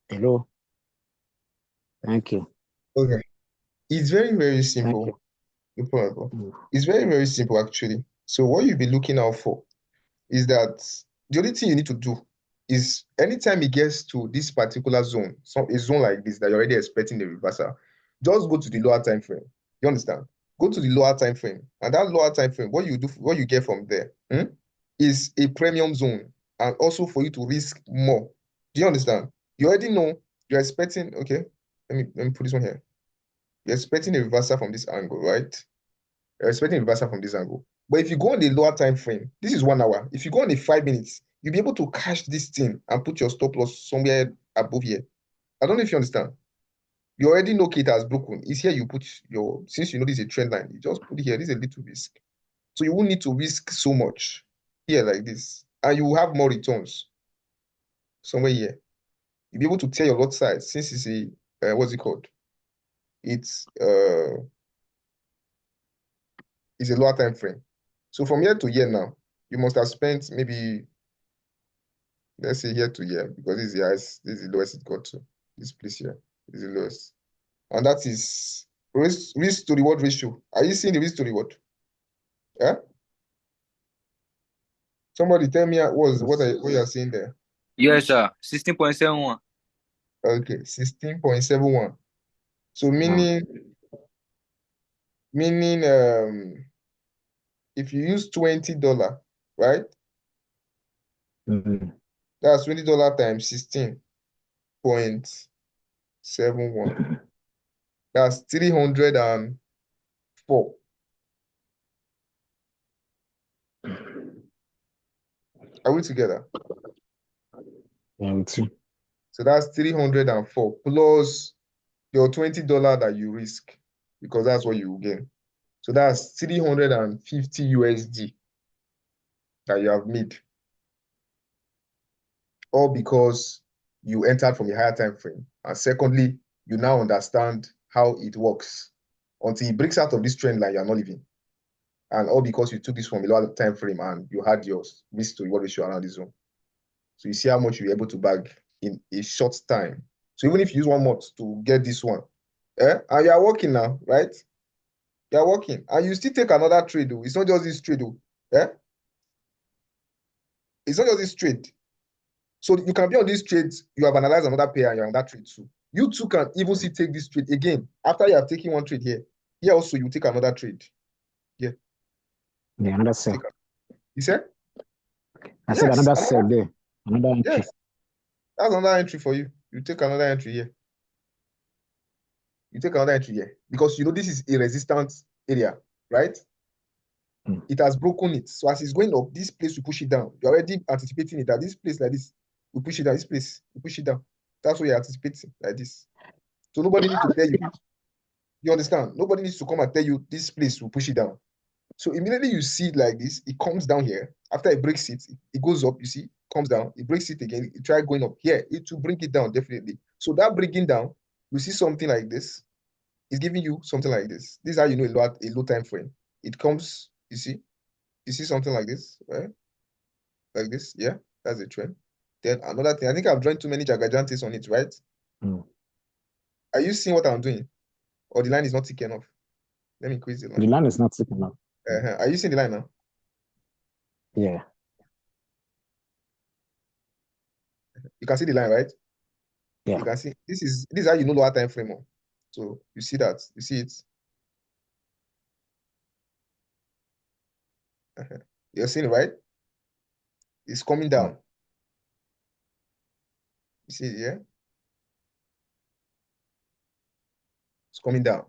Hello. Thank you. Okay. It's very, very Thank you. simple. No problem, bro. Mm. It's very, very simple, actually. So what you'll be looking out for is that the only thing you need to do is anytime it gets to this particular zone, so a zone like this that you're already expecting the reversal, just go to the lower time frame. You understand? Go to the lower time frame, and that lower time frame, what you get from there, is a premium zone, and also for you to risk more. Do you understand? You already know you're expecting. Okay, let me put this one here. You're expecting a reversal from this angle, right? You're expecting a reversal from this angle. But if you go on the lower time frame, this is 1 hour. If you go on the 5 minutes, you'll be able to cash this thing and put your stop loss somewhere above here. I don't know if you understand. You already know it has broken. It's here you put your, since you know this is a trend line, you just put it here. This is a little risk. So you won't need to risk so much here like this. And you will have more returns somewhere here. You'll be able to tell your lot size since it's what's it called? It's it's a lower time frame. So from year to year now, you must have spent maybe, let's say year to year, because this is the highest, this is the lowest it got to. This place here is the lowest. And that is risk to reward ratio. Are you seeing the risk to reward? Yeah? Somebody tell me Yes. what you are seeing there. Yes, sir. 16.71. Okay, 16.71. So Ah. meaning if you use $20, right? Mm. That's $20 times 16.71. That's 304. Are we together? Yeah, with you. So that's 304 plus your $20 that you risk, because that's what you will gain. So that's 350 USD that you have made, all because you entered from a higher time frame. And secondly, you now understand how it works. Until it breaks out of this trend line, you're not leaving. And all because you took this from a lower time frame and you had your risk to reward ratio around this zone. So you see how much you're able to bag in a short time. So even if you use 1 month to get this one, and you are working now, right? You are working, and you still take another trade. Though. It's not just this trade. Though. It's not just this trade. So you can be on this trade, you have analyzed another pair, and you're on that trade too. You too can even see take this trade again. After you have taken one trade here, here also you take another trade. Yeah, Yeah, another take cell. a, you said? I said Yes, another another, cell there. Another entry. yes, that's another entry for you. You take another entry here. You take another entry here. Because you know this is a resistance area, right? Mm. It has broken it. So as it's going up, this place will push it down. You're already anticipating it that this place like this will push it down. This place will push it down. That's what you're anticipating like this. So nobody needs to tell you. You understand? Nobody needs to come and tell you this place will push it down. So immediately you see it like this, it comes down here. After it breaks it, it goes up, you see, comes down, it breaks it again, it try going up here, it will bring it down definitely. So that bringing down, you see something like this, it's giving you something like this. This is how you know a low time frame. It comes, you see something like this, right? Like this, yeah, that's a trend. Then another thing, I think I've joined too many Jagajantis on it, right? Mm. Are you seeing what I'm doing? Or the line is not thick enough? Let me increase the The line. line is not thick enough. Mm. Are you seeing the line now? Yeah. You can see the line, right? You Yeah. can see this is how you know lower time frame. Oh. So you see that, you see it. You're seeing it, right? It's coming Mm. down. You see it, yeah? It's coming down.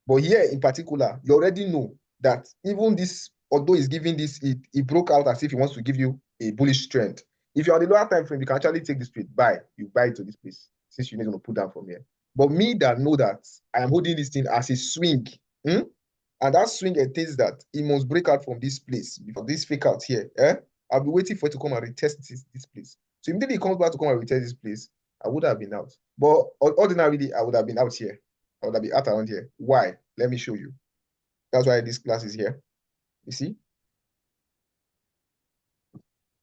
But here in particular, you already know that even this, although it's giving this, it broke out as if it wants to give you a bullish trend. If you're on the lower time frame, you can actually take this trade, buy. You buy it to this place since you're not going to put down from here. But me that know that I am holding this thing as a swing, hmm? And that swing entails that it must break out from this place before this fake out here. I'll be waiting for it to come and retest this place. So immediately it comes back to come and retest this place, I would have been out. But ordinarily, I would have been out here. I would have been out around here. Why? Let me show you. That's why this class is here. You see?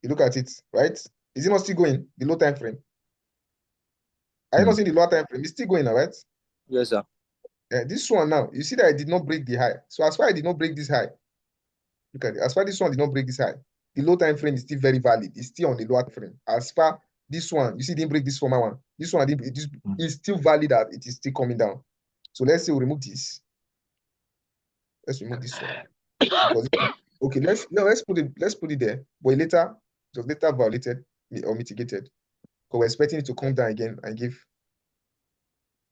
You look at it, right? Is it not still going? The low time frame. Are you not seeing the lower time frame? It's still going now, right? Yes, sir. This one now, you see that it did not break the high. So as far as it did not break this high, look at it. As far as this one did not break this high, the low time frame is still very valid. It's still on the lower time frame. As far this one, you see, it didn't break this former one. This one didn't. It is still valid that it is still coming down. So let's say we remove this. Let's remove this one because okay. Let's put it there. But later, it was later violated or mitigated because we're expecting it to come down again and give.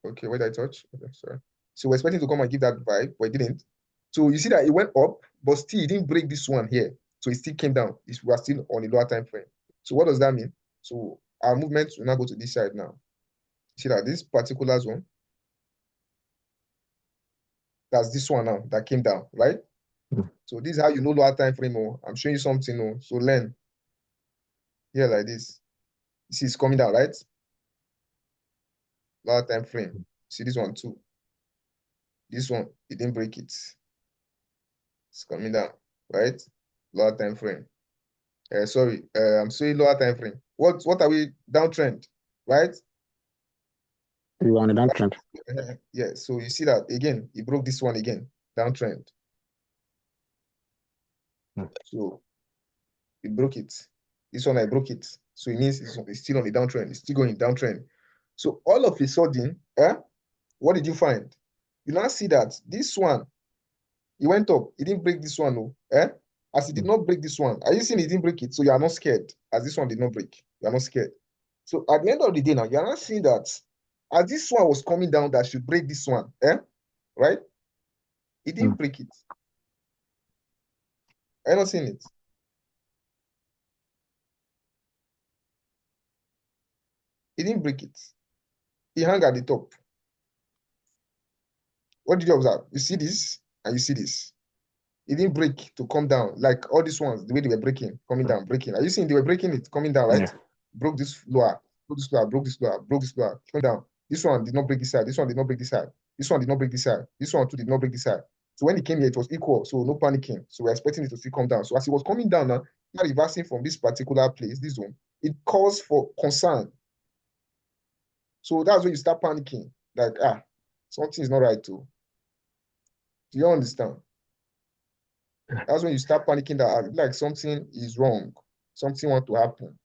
Okay, where did I touch? Okay, sorry. So we're expecting to come and give that vibe, but it didn't. So you see that it went up, but still it didn't break this one here. So it still came down. We are still on a lower time frame. So what does that mean? So our movement will now go to this side now. See that this particular zone, that's this one now that came down, right? So this is how you know lower time frame. Oh, I'm showing you something. Oh, so learn here like this. You see it's coming down, right? Lower time frame. See this one too. This one, it didn't break it. It's coming down, right? Lower time frame. Sorry, I'm saying lower time frame. What are we downtrend, right? You are on a downtrend. Yeah, so you see that again, it broke this one again, downtrend. So it broke it. This one I broke it. So it means it's still on the downtrend. It's still going downtrend. So all of a sudden, what did you find? You now see that this one, it went up. It didn't break this one, no. As it did not break this one. Are you seeing it didn't break it? So you are not scared. As this one did not break. You are not scared. So at the end of the day now, you are not seeing that as this one was coming down, that should break this one. Right? It didn't break it. Are you not seeing it? It didn't break it. It hung at the top. What did you observe? You see this and you see this. It didn't break to come down like all these ones, the way they were breaking, coming down, breaking. Are you seeing they were breaking it, coming down, right? Yeah. Broke this lower, broke this lower, broke this lower, broke this lower, coming down. This one did not break this side. This one did not break this side. This one did not break this side. This one too did not break this side. So when it came here, it was equal. So no panicking. So we're expecting it to still come down. So as it was coming down now, reversing from this particular place, this zone, it calls for concern. So that's when you start panicking. Like, something is not right too. Do you understand? That's when you start panicking that like something is wrong. Something want to happen.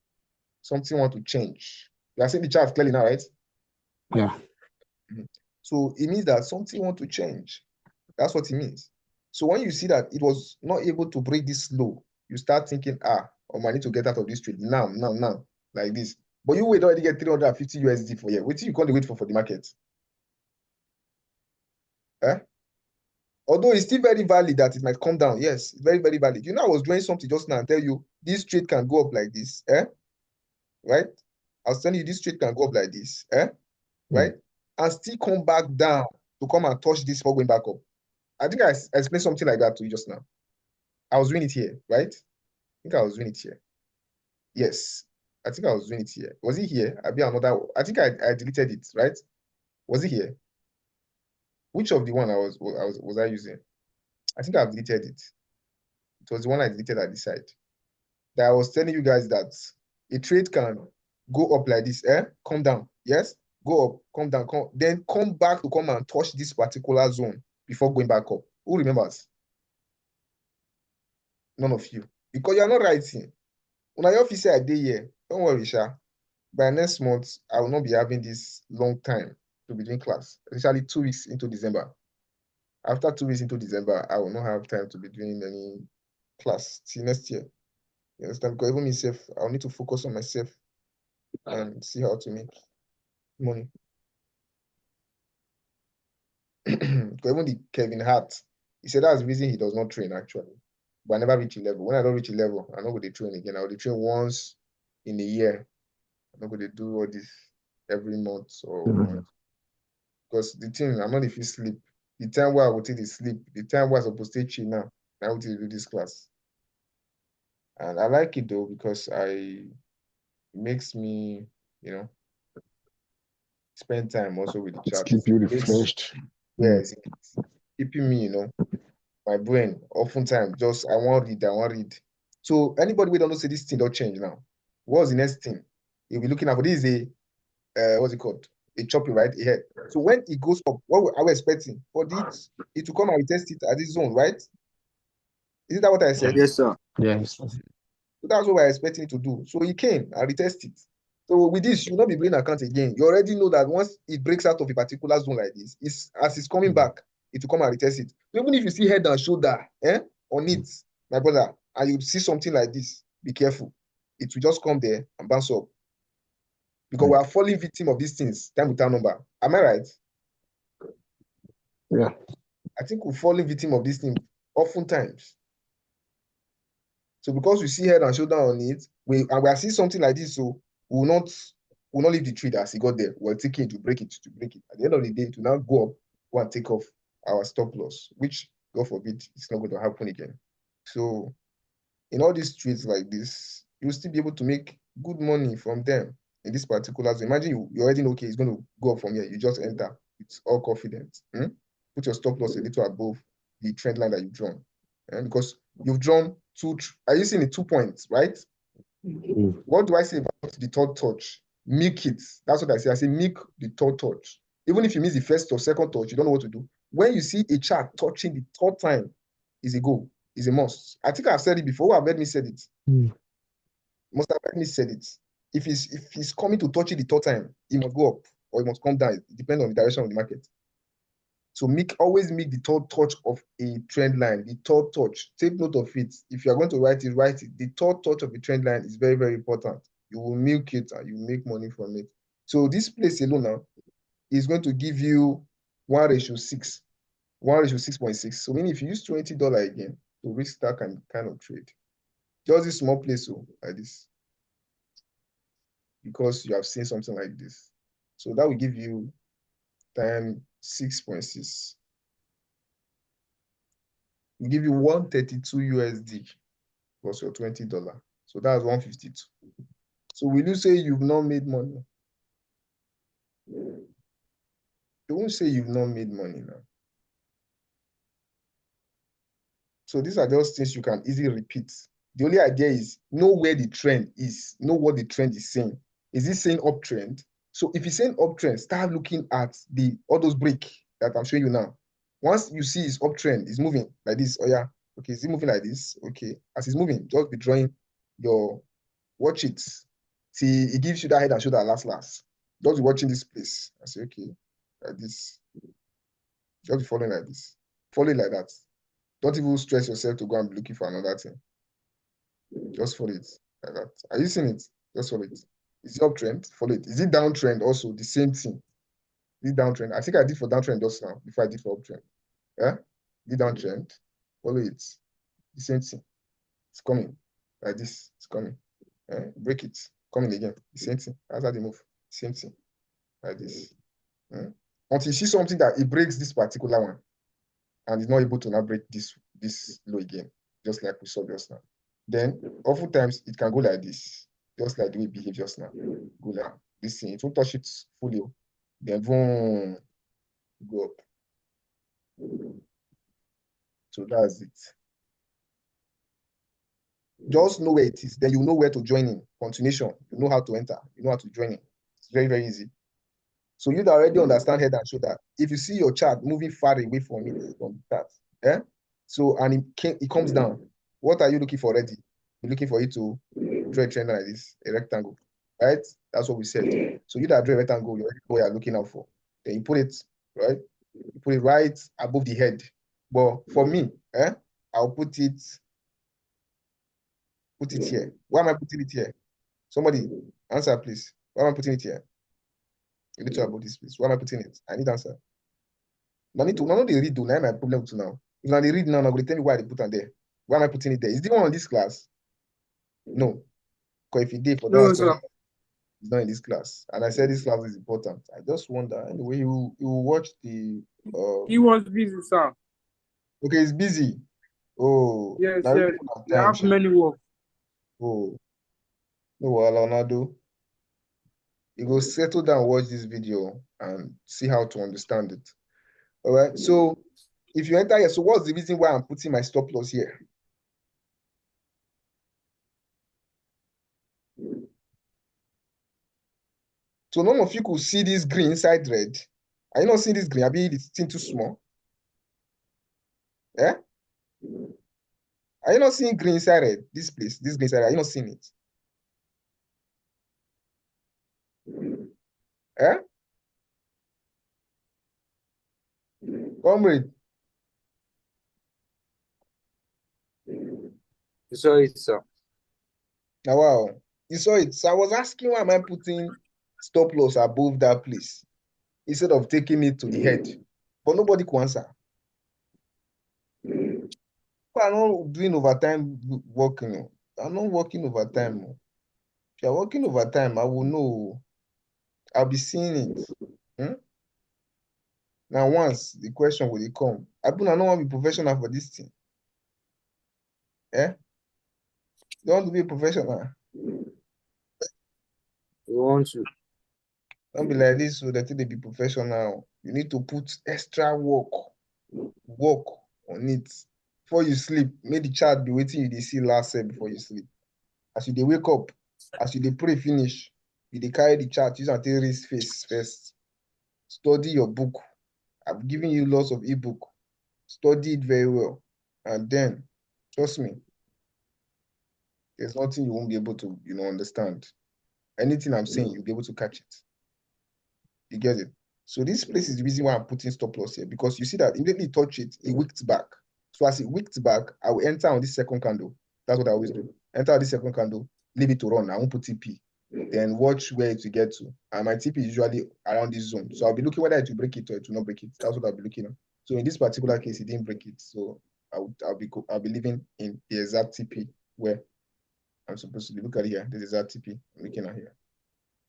Something want to change. You are seeing the chart clearly now, right? Yeah. So it means that something want to change. That's what it means. So when you see that it was not able to break this low, you start thinking, I need to get out of this trade now, like this. But you wait already get 350 USD for here. What you can't wait for the market? Although it's still very valid that it might come down. Yes, very, very valid. You know, I was doing something just now and tell you this trade can go up like this. Right? I was telling you this trade can go up like this. Right? And still come back down to come and touch this before going back up. I think I explained something like that to you just now. I was doing it here, right? I think I was doing it here. Yes. I think I was doing it here. Was it here? I think I deleted it, right? Was it here? Which of the one was I using? I think I've deleted it. It was the one I deleted at the side. That I was telling you guys that a trade can go up like this, come down, yes, go up, come down, then come back to come and touch this particular zone before going back up. Who remembers? None of you, because you're not writing. When your officer a day here, don't worry, Sha. By next month, I will not be having this long time to be doing class, especially 2 weeks into December. After 2 weeks into December, I will not have time to be doing any class till next year. You understand? Because even myself, I'll need to focus on myself and see how to make money. Because even the Kevin Hart, he said that's the reason he does not train actually. But I never reach a level. When I don't reach a level, I'm not going to train again. I will train once in a year. I'm not going to do all this every month or month. Because the thing, I'm not if you sleep. The time where I will take the sleep, the time where I'm supposed to chill now, I will do this class. And I like it though, because it makes me, spend time also with the chat. Keep you refreshed. Yes, it's keeping me, my brain oftentimes just I want to read. So anybody we don't know say this thing don't change now. What's the next thing? You'll be looking at for this is a what's it called? It chop it right ahead. So when it goes up, what are we expecting? For it to come and retest it at this zone, right? Isn't that what I said? Yes, sir. Yes. So that's what we're expecting it to do. So he came and retest it. So with this, you will not be bringing account again. You already know that once it breaks out of a particular zone like this, as it's coming back, it will come and retest it. So even if you see head and shoulder on it, my brother, and you see something like this, be careful. It will just come there and bounce up. Because we are falling victim of these things, time without number. Am I right? Yeah. I think we're falling victim of these things oftentimes. So because we see head and shoulder on it, we are seeing something like this, so we will not leave the trade as it got there. We're taking it to break it. At the end of the day, to now go and take off our stop loss, which, God forbid, it's not going to happen again. So in all these trades like this, you'll still be able to make good money from them in this particular zone. Imagine you already know, okay, it's going to go up from here. You just enter with all confidence. Put your stop loss a little above the trend line that you've drawn. Because you've drawn are you seeing the 2 points, right? What do I say about the third touch? Milk it. That's what I say. I say milk the third touch. Even if you miss the first or second touch, you don't know what to do. When you see a chart touching the third time, is a goal, is a must. I think I've said it before. Who have heard me said it? Must have heard me said it. If he's coming to touch it the third time, he must go up or he must come down. It depends on the direction of the market. So always make the third touch of a trend line. The third touch, take note of it. If you are going to write it, write it. The third touch of a trend line is very, very important. You will milk it and you make money from it. So this place alone now is going to give you 1:6, 1:6.6. So meaning if you use $20 again to risk that kind of trade, just this small place like this, because you have seen something like this. So that will give you times 6.6. We give you 132 USD plus your $20. So that's 152. So will you say you've not made money? Don't say you've not made money now. So these are just things you can easily repeat. The only idea is know where the trend is, know what the trend is saying. Is it saying uptrend? So if it's saying uptrend, start looking at all those break that I'm showing you now. Once you see it's uptrend, it's moving like this. Oh yeah, okay, is it moving like this? Okay, as it's moving, just be drawing watch it. See, it gives you that head and shoulder last. Just be watching this place. I say, okay, like this. Just be following like this. Follow it like that. Don't even stress yourself to go and be looking for another thing. Just follow it like that. Are you seeing it? Just follow it. Is it uptrend? Follow it. Is it downtrend also? The same thing. Is it downtrend? I think I did for downtrend just now before I did for uptrend. Yeah? Is it downtrend? Follow it. The same thing. It's coming. Like this. It's coming. Break it. Coming again. The same thing. That's how they move. Same thing. Like this. Until you see something that it breaks this particular one and is not able to now break this low again, just like we saw just now. Then oftentimes it can go like this, just like the way it behaved just now. Go like this thing. It won't touch it fully. Then boom, go up. So that's it. Just know where it is. Then you know where to join in. Continuation. You know how to enter. You know how to join in. It's very, very easy. So you already understand head and shoulder. If you see your chart moving far away from it, from the chart, so and it comes down, what are you looking for already? You're looking for it to draw a trend like this, a rectangle, right? That's what we said. So you that draw a rectangle, you already know what you're looking out for. Then you put it right. You put it right above the head. But for me, I'll put it here. Why am I putting it here? Somebody answer, please. Why am I putting it here? A little about this, please. Why am I putting it? I need answer. No need to. No, they read. Do now my problem to now. If now they read now, I'm going to tell me why they put on there. Why am I putting it there? Is the one on this class? No. Because if he did for No, that, sir. he's not in this class. And I said this class is important. I just wonder. Anyway, you watch the. He was busy, sir. Okay, he's busy. Oh. Yes, Now sir. They have many work. Oh. No, Leonardo. You go settle down, watch this video, and see how to understand it. All right. So if you enter here, so what's the reason why I'm putting my stop loss here? So none of you could see this green inside red. Are you not seeing this green? Abi it's thing too small? Eh? Are you not seeing green inside red? This place, this green inside red, are you not seeing it? Eh? Comrade, You saw it, sir. now wow. You saw it. So I was asking why am I putting stop loss above that place instead of taking it to the head. But nobody could answer. People are not doing overtime work, you know. I'm not working overtime. Oh. If you're working overtime, I will know. I'll be seeing it. Hmm? Now, once the question will come, I don't want to be professional for this thing. Eh? You want to be a professional. We want to. Don't be like this so that they be professional. You need to put extra work on it. Before you sleep, make the chart be waiting you dey see last set before you sleep. As you dey wake up, as you dey pray finish, you dey carry the chart, use am take raise face first. Study your book. I've given you lots of ebook. Study it very well. And then, trust me, there's nothing you won't be able to, understand. Anything I'm saying, you'll be able to catch it. You get it? So this place is the reason why I'm putting stop loss here, because you see that immediately touch it, it wicked back. So as it wicked back, I will enter on this second candle. That's what I always do. Enter on this second candle, leave it to run. I won't put TP. Then watch where it will get to. And my TP is usually around this zone. So I'll be looking whether it will break it or it will not break it. That's what I'll be looking at. So in this particular case, it didn't break it. So I'll be leaving in the exact TP where I'm supposed to be. Look at here. This is exact TP I'm looking at here.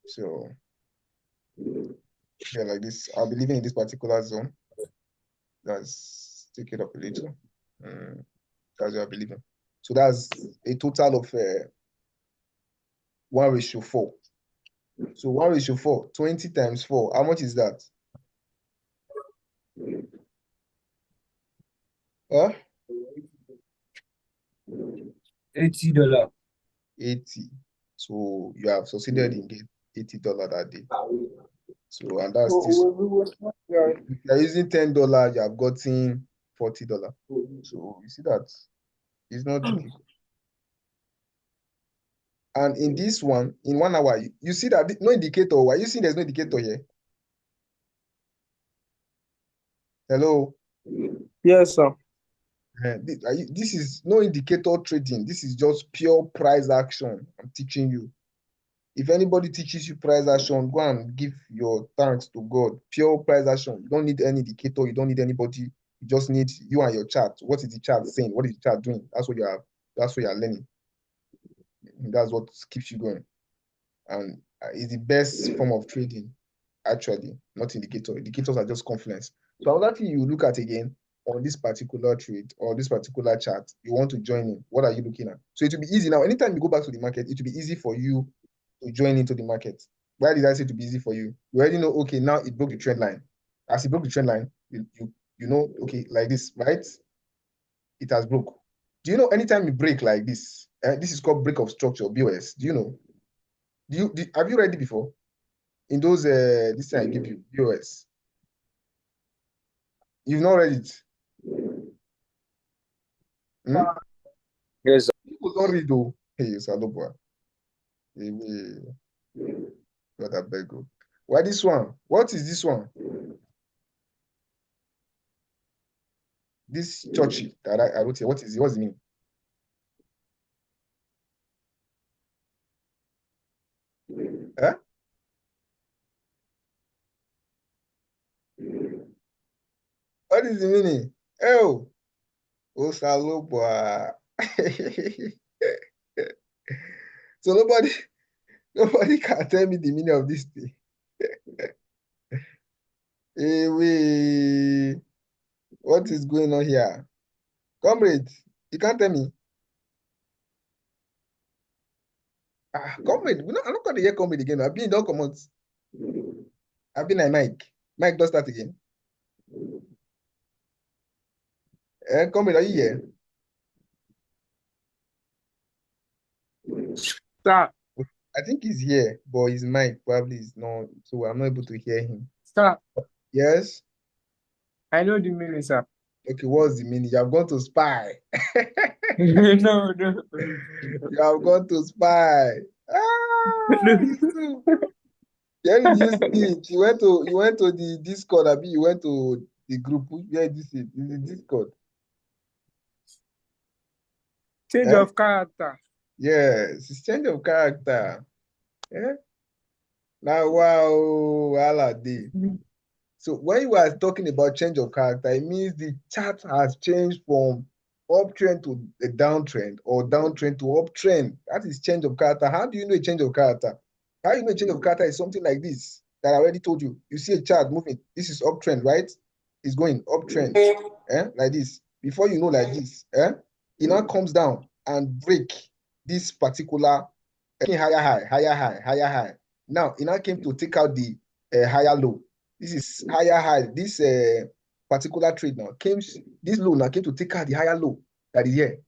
So yeah, like this. I'll be living in this particular zone. Let's take it up a little. That's what I'll be living. So that's a total of 1:4. So 1:4, 20 times 4. How much is that? Huh? $80. 80. So you have succeeded in getting $80 that day. So and that's still, if you're using $10, you have gotten $40. So you see that it's not difficult. And in this one, in 1 hour, you see that no indicator. Why you see there's no indicator here? Hello? Yes, sir. This is no indicator trading. This is just pure price action. I'm teaching you. If anybody teaches you price action, go and give your thanks to God. Pure price action. You don't need any indicator. You don't need anybody. You just need you and your chart. What is the chart saying? What is the chart doing? That's what you are learning. And that's what keeps you going. And it's the best form of trading, actually, not indicator. Indicators are just confluence. So another thing you look at again on this particular trade or this particular chart, you want to join in. What are you looking at? So it will be easy. Now, anytime you go back to the market, it will be easy for you to join into the market. Why did I say to be easy for you? You already know, okay, now it broke the trend line. As it broke the trend line, you know, okay, like this, right? It has broke. Do you know anytime you break like this, this is called break of structure, BOS. Do you know? Have you read it before? In those this thing I give you, BOS. You've not read it. Yes, sir. People don't read though. Hey, Salobua. God, I beg you. Why this one? What is this one? This churchy that I wrote here. What is it? What's the meaning? Huh? What is the meaning? Oh, Salobua. So nobody can tell me the meaning of this thing. Hey, what is going on here? Comrade, you can't tell me. Comrade, I'm not going to hear comrade again. I've been don't come out. I've been like Mike. Mike, don't start again. Comrade, are you here? Sir. I think he's here, but his mic probably is not, so I'm not able to hear him. Sir, Yes? I know the meaning, sir. Okay, what's the meaning? You have gone to spy. No. You have gone to spy. Ah, No. it's true. Where did you see it? You went to the Discord, Abi, you went to the group. Where did you see it? In the Discord. Change Eh? of character. Yes, it's change of character. Eh? Now, wow, Allah day. So when you are talking about change of character, it means the chart has changed from uptrend to a downtrend or downtrend to uptrend. That is change of character. How do you know a change of character? How you know a change of character is something like this that I already told you. You see a chart moving. This is uptrend, right? It's going uptrend, like this. Before you know, like this, it now comes down and break this particular higher high, higher high, higher high. Now it now came to take out the higher low. This is higher high. This particular trade now came. This low now came to take out the higher low that is here.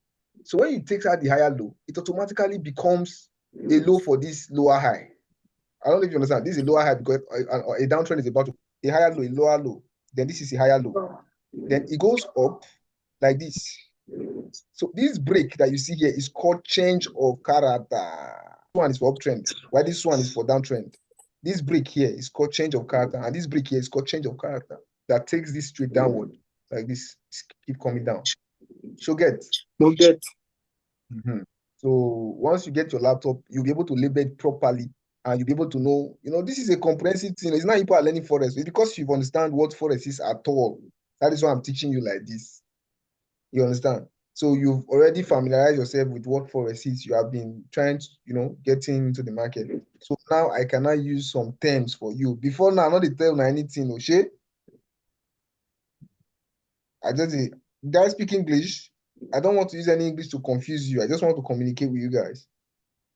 So when you take out the higher low, it automatically becomes a low for this lower high. I don't know if you understand. This is a lower high because a downtrend is about to a higher low, a lower low. Then this is a higher low. Then it goes up like this. So this break that you see here is called change of character. This one is for uptrend, while this one is for downtrend. This break here is called change of character, and this break here is called change of character that takes this straight downward like this, keep coming down. So get. So once you get your laptop, you'll be able to label it properly, and you'll be able to know, this is a comprehensive thing. It's not people are learning forex. It's because you understand what forex is at all. That is why I'm teaching you like this. You understand? So you've already familiarized yourself with what forex is. You have been trying to, getting into the market. So now I cannot use some terms for you. Before now, I'm not tell me anything, Oshe. Guys speak English. I don't want to use any English to confuse you. I just want to communicate with you guys.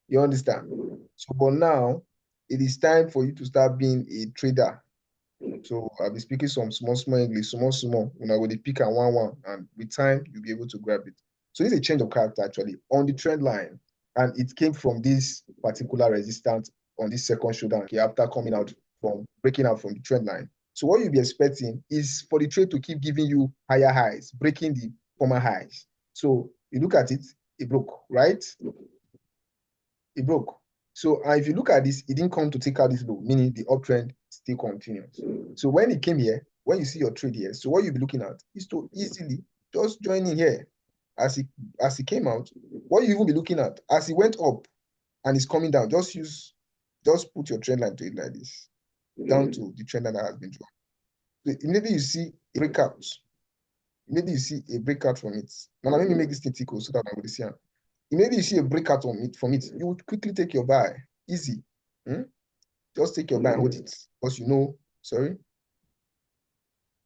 You understand? So, but now it is time for you to start being a trader. So I'll be speaking some small English, small. When I go to pick and one, and with time you'll be able to grab it. So it's a change of character actually on the trend line, and it came from this particular resistance on this second showdown after coming out from breaking out from the trend line. So what you'll be expecting is for the trade to keep giving you higher highs, breaking the former highs. So you look at it, it broke, right? It broke. So if you look at this, it didn't come to take out this low, meaning the uptrend still continues. So when it came here, when you see your trade here, so what you'll be looking at is to easily just join in here. As it came out, what you even be looking at, as it went up and it's coming down, just put your trend line to it like this, down to the trend line that has been drawn. So immediately you see a breakout. Immediately you see a breakout from it. Now let me make this thing tickle so that I'm going to see it. Immediately you see a breakout from it, you would quickly take your buy. Easy. Just take your buy and hold it. Because sorry.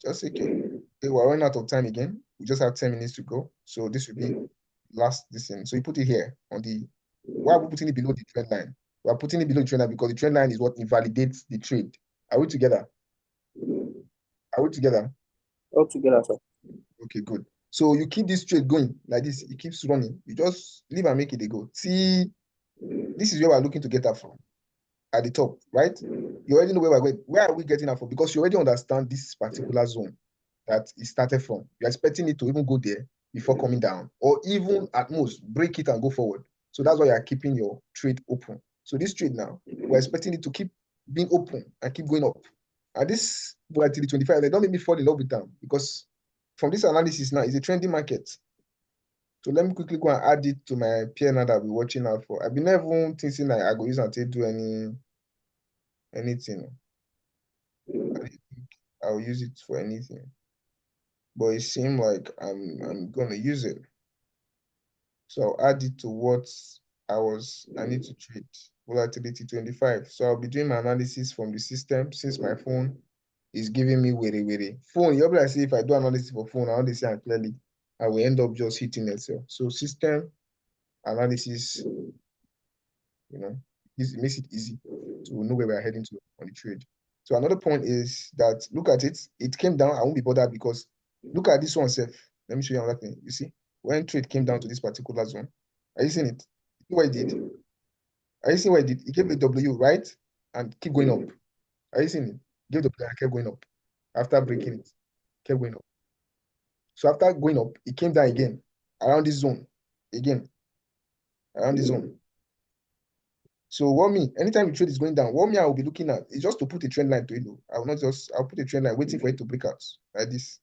Just take it. Okay, we're running out of time again. We just have 10 minutes to go. So this will be last thing. So you put it here on the, why are we putting it below the trend line? We're putting it below the trend line because the trend line is what invalidates the trade. Are we together? All together, sir. Okay, good. So you keep this trade going like this. It keeps running. You just leave and make it a go. See, this is where we're looking to get up from. At the top, right? You already know where we're going. Where are we getting up from? Because you already understand this particular zone that it started from. You're expecting it to even go there before coming down, or even at most break it and go forward. So that's why you're keeping your trade open. So this trade now, we're expecting it to keep being open and keep going up. And this volatility 25, they don't make me fall in love with them because from this analysis now, it's a trending market. So let me quickly go and add it to my peer now that I'll be watching out for. I've been never thinking that I go use and do anything. I don't think I'll use it for anything. But it seems like I'm gonna use it. So I'll add it to what I need to trade. Volatility 25. So I'll be doing my analysis from the system since my phone is giving me weary. Phone, you'll be like, see, if I do analysis for phone, I understand clearly. I will end up just hitting itself. So system analysis, it makes it easy to know where we're heading to on the trade. So another point is that look at it. It came down. I won't be bothered because look at this one, Seth. Let me show you another thing. You see, when trade came down to this particular zone, are you seeing it? See what it did? Are you seeing what it did? It gave a W, right? And keep going up. Are you seeing it? Gave the W and kept going up. After breaking it, kept going up. So after going up, it came down again around this zone. Again, around this zone. So anytime the trade is going down, I will be looking at is just to put a trend line to it. I'll put a trend line waiting for it to break out like this.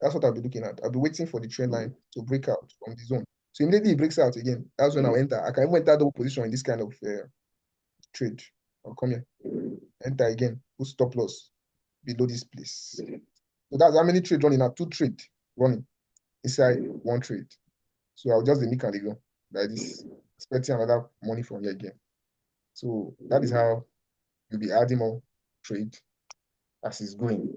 That's what I'll be looking at. I'll be waiting for the trend line to break out from the zone. So immediately it breaks out again. That's when I'll enter. I can even enter double position in this kind of trade. I'll come here, enter again, put stop loss below this place. So that's how many trades running now? 2 trades running inside 1 trade. So I'll just make and go like this, expecting another money from here again. So that is how you'll be adding more trade as it's going,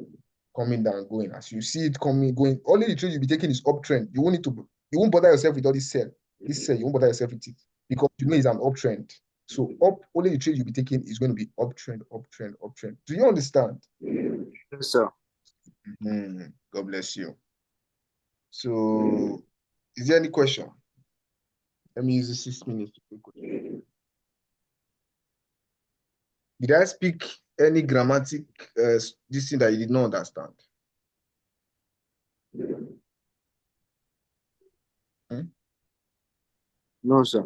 coming down, going. As you see it coming, going, only the trade you'll be taking is uptrend. You won't bother yourself with all this sell. You won't bother yourself with it because you know it's an uptrend. So only the trade you'll be taking is going to be uptrend, uptrend, uptrend. Do you understand? Yes, sir. God bless you. So, is there any question? Let me use the 6 minutes to take question. Did I speak any grammatic this thing that you did not understand? No, sir.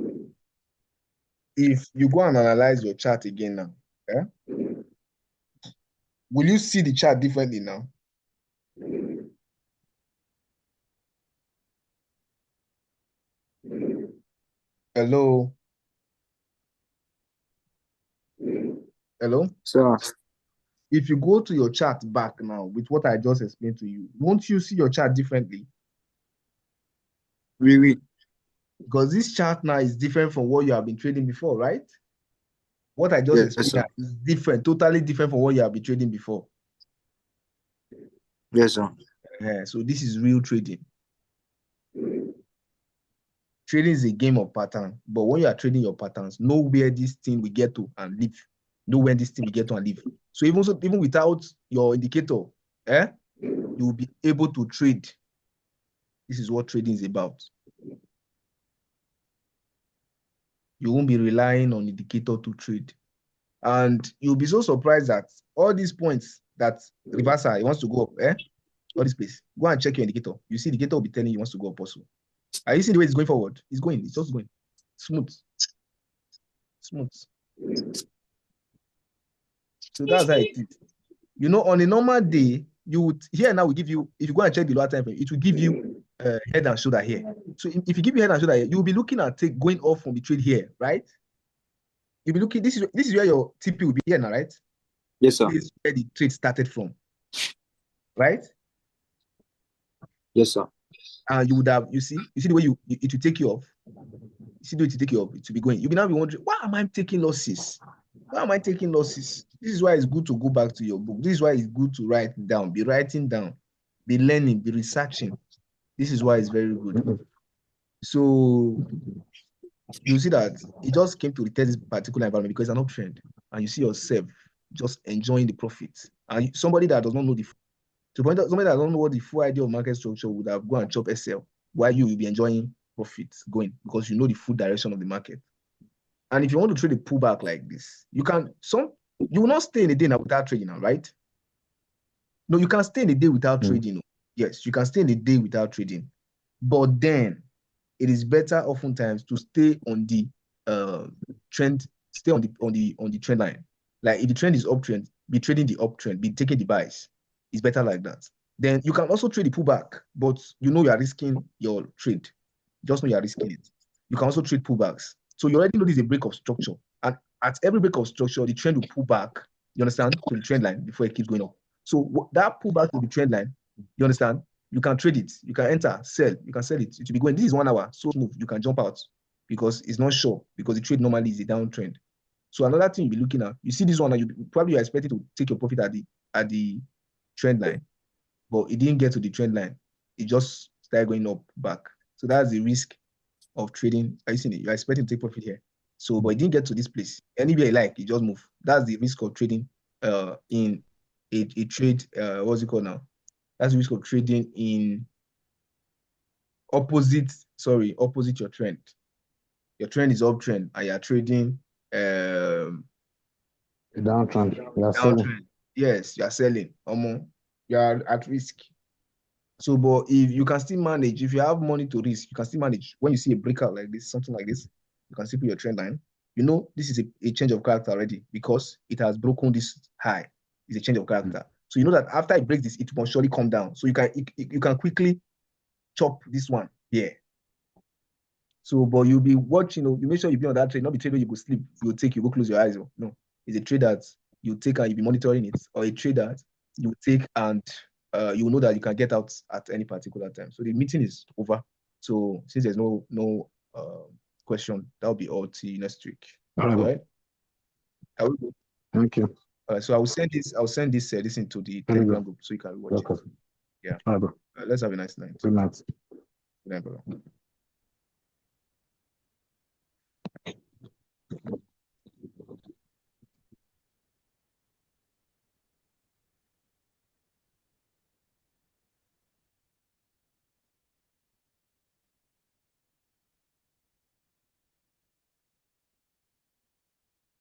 If you go and analyze your chart again now, will you see the chart differently now? Hello? Hello? Sir. If you go to your chart back now with what I just explained to you, won't you see your chart differently? Really? Because this chart now is different from what you have been trading before, right? What I just explained is different, totally different from what you have been trading before. Yes, sir. So this is real trading. Trading is a game of pattern, but when you are trading your patterns, know where this thing will get to and leave. Know when this thing will get to and leave. So even without your indicator, you will be able to trade. This is what trading is about. You won't be relying on indicator to trade. And you'll be so surprised that all these points that reversal, he wants to go up, all this place. Go and check your indicator. You see the indicator will be telling you he wants to go up also. Are you seeing the way it's going forward? It's going. It's just going. Smooth. Smooth. So that's how it is. You know, on a normal day, you would here now will give you, if you go and check the lower time frame, it will give you head and shoulder here. So if you give you head and shoulder here, you'll be looking at going off from the trade here, right? You'll be looking, this is where your TP will be here now, right? Yes, sir. This is where the trade started from. Right? Yes, sir. And you would have, you see the way it will take you off. You see the way it will take you off, it will be going. You'll be now be wondering, why am I taking losses? Why am I taking losses? This is why it's good to go back to your book. This is why it's good to write down. Be writing down. Be learning. Be researching. This is why it's very good. So you see that it just came to retest this particular environment because it's an uptrend. And you see yourself just enjoying the profits. And somebody that does not know somebody that doesn't know what the full idea of market structure would have gone and chop SL, while you will be enjoying profits going because you know the full direction of the market. And if you want to trade a pullback like this, you will not stay in a day now without trading now, right? No, you can stay in a day without trading. Yes, you can stay in a day without trading. But then it is better oftentimes to stay on the trend, stay on the trend line. Like if the trend is uptrend, be trading the uptrend, be taking the buys. It's better like that. Then you can also trade the pullback, but you know you are risking your trade. Just know you are risking it. You can also trade pullbacks. So you already know this is a break of structure. And at every break of structure, the trend will pull back, you understand, to the trend line before it keeps going up. So that pullback to the trend line, you understand? You can trade it. You can enter, sell. You can sell it. It will be going. This is 1 hour. So smooth. You can jump out because it's not sure because the trade normally is a downtrend. So another thing you'll be looking at, you see this one, you probably are expecting to take your profit at the trend line, but it didn't get to the trend line. It just started going up back. So that's the risk of trading. Are you seeing it? You're expecting to take profit here. So, but it didn't get to this place. Anywhere you like, it just move. That's the risk of trading in a trade, what's it called now? That's the risk of trading in opposite your trend. your trend is uptrend and you're trading Downtrend. You are selling. downtrend. Yes, you're selling. You're at risk. So, but if you can still manage, if you have money to risk, you can still manage. When you see a breakout like this, something like this, you can still put your trend line. You know, this is a change of character already because it has broken this high. It's a change of character. So you know that after it breaks this, it must surely come down. So you can quickly chop this one here. So, but you'll be watching, you make sure you be on that trade, not be trade where you go sleep, you go close your eyes. No, it's a trade that you take and you'll be monitoring it, or a trade that you take and you know that you can get out at any particular time. So the meeting is over. So since there's no question, that'll be all till next week. All right. All right? Thank you. So I'll send this into the Telegram group so you can watch it. Yeah. All right, bro. Let's have a nice night. Good night. Good night, brother.